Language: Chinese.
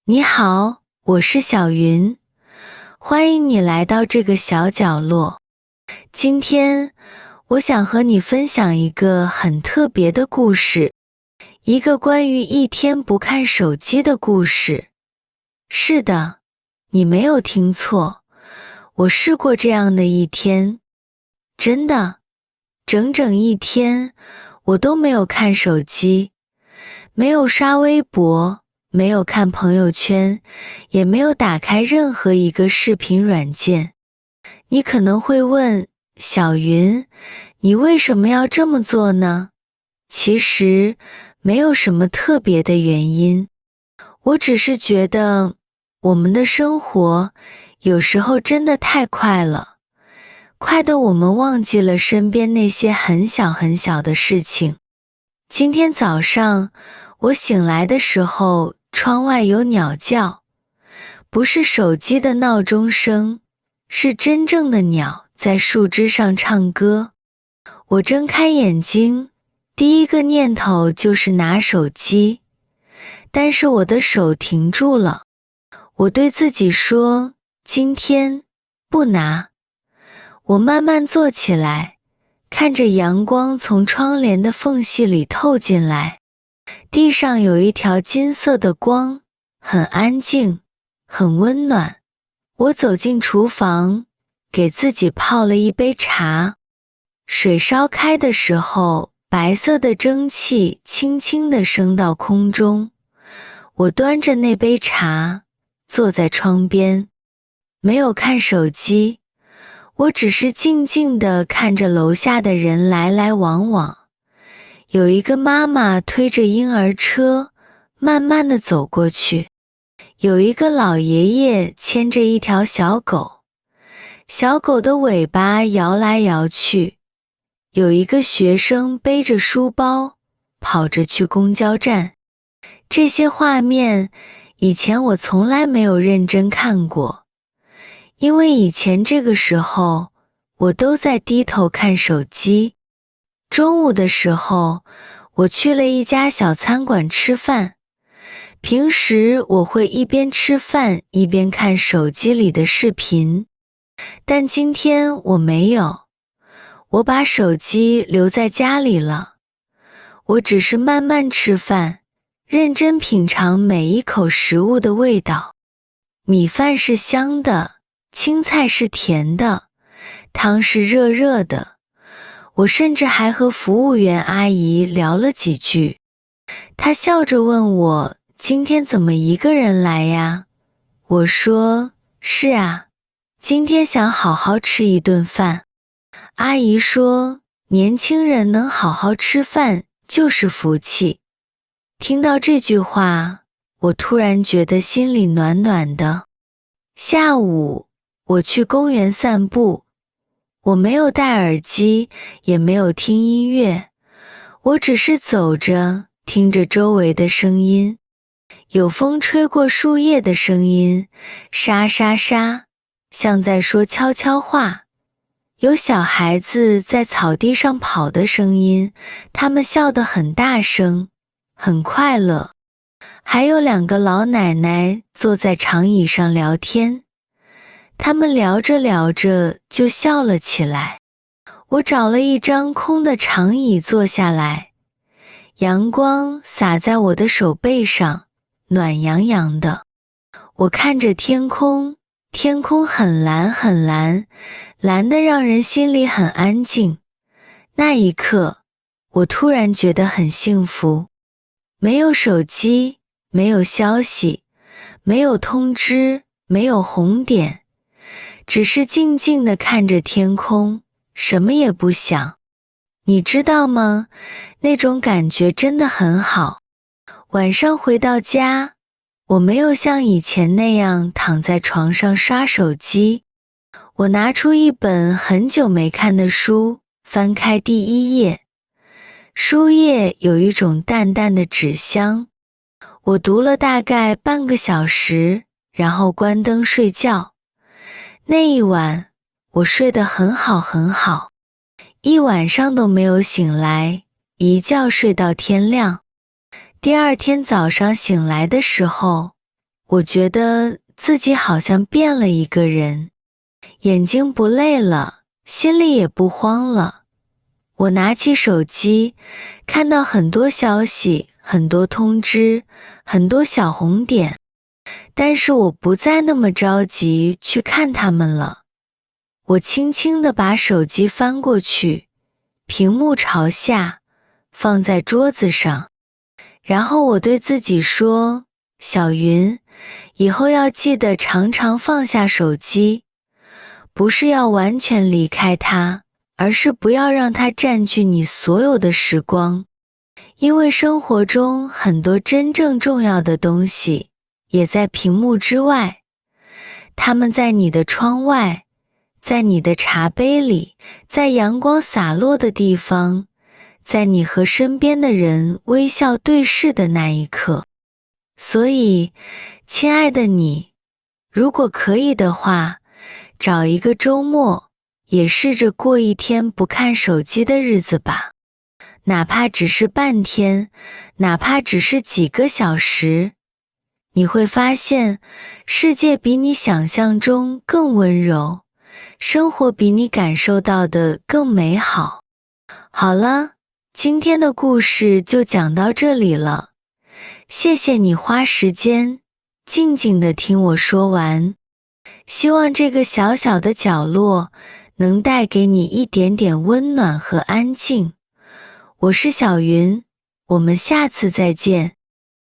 你好，我是小云，欢迎你来到这个小角落。今天，我想和你分享一个很特别的故事，一个关于一天不看手机的故事。是的，你没有听错，我试过这样的一天。真的，整整一天，我都没有看手机，没有刷微博，没有看朋友圈，也没有打开任何一个视频软件。你可能会问，小云，你为什么要这么做呢？其实，没有什么特别的原因，我只是觉得，我们的生活有时候真的太快了，快得我们忘记了身边那些很小很小的事情。今天早上，我醒来的时候，窗外有鸟叫，不是手机的闹钟声，是真正的鸟在树枝上唱歌。我睁开眼睛，第一个念头就是拿手机，但是我的手停住了。我对自己说，今天不拿。我慢慢坐起来，看着阳光从窗帘的缝隙里透进来，地上有一条金色的光，很安静，很温暖。我走进厨房，给自己泡了一杯茶。水烧开的时候，白色的蒸汽轻轻地升到空中。我端着那杯茶，坐在窗边，没有看手机，我只是静静地看着楼下的人来来往往。有一个妈妈推着婴儿车，慢慢地走过去。有一个老爷爷牵着一条小狗，小狗的尾巴摇来摇去。有一个学生背着书包，跑着去公交站。这些画面，以前我从来没有认真看过，因为以前这个时候，我都在低头看手机。中午的时候，我去了一家小餐馆吃饭。平时我会一边吃饭一边看手机里的视频，但今天我没有，我把手机留在家里了。我只是慢慢吃饭，认真品尝每一口食物的味道。米饭是香的，青菜是甜的，汤是热热的。我甚至还和服务员阿姨聊了几句。她笑着问我，今天怎么一个人来呀？我说，是啊，今天想好好吃一顿饭。阿姨说，年轻人能好好吃饭就是福气。听到这句话，我突然觉得心里暖暖的。下午，我去公园散步，我没有戴耳机，也没有听音乐，我只是走着，听着周围的声音。有风吹过树叶的声音，沙沙沙，像在说悄悄话。有小孩子在草地上跑的声音，他们笑得很大声，很快乐。还有两个老奶奶坐在长椅上聊天，他们聊着聊着就笑了起来。我找了一张空的长椅坐下来，阳光洒在我的手背上，暖洋洋的。我看着天空，天空很蓝很蓝，蓝得让人心里很安静。那一刻，我突然觉得很幸福。没有手机，没有消息，没有通知，没有红点，只是静静地看着天空，什么也不想。你知道吗？那种感觉真的很好。晚上回到家，我没有像以前那样躺在床上刷手机，我拿出一本很久没看的书，翻开第一页。书页有一种淡淡的纸香。我读了大概半个小时，然后关灯睡觉。那一晚，我睡得很好很好，一晚上都没有醒来，一觉睡到天亮。第二天早上醒来的时候，我觉得自己好像变了一个人，眼睛不累了，心里也不慌了。我拿起手机，看到很多消息，很多通知，很多小红点，但是我不再那么着急去看它们了。我轻轻地把手机翻过去，屏幕朝下，放在桌子上。然后我对自己说，小云，以后要记得常常放下手机，不是要完全离开它，而是不要让它占据你所有的时光。因为生活中很多真正重要的东西也在屏幕之外，它们在你的窗外，在你的茶杯里，在阳光洒落的地方，在你和身边的人微笑对视的那一刻。所以，亲爱的你，如果可以的话，找一个周末，也试着过一天不看手机的日子吧。哪怕只是半天，哪怕只是几个小时，你会发现，世界比你想象中更温柔，生活比你感受到的更美好。好了，今天的故事就讲到这里了，谢谢你花时间静静地听我说完。希望这个小小的角落能带给你一点点温暖和安静。我是小云，我们下次再见。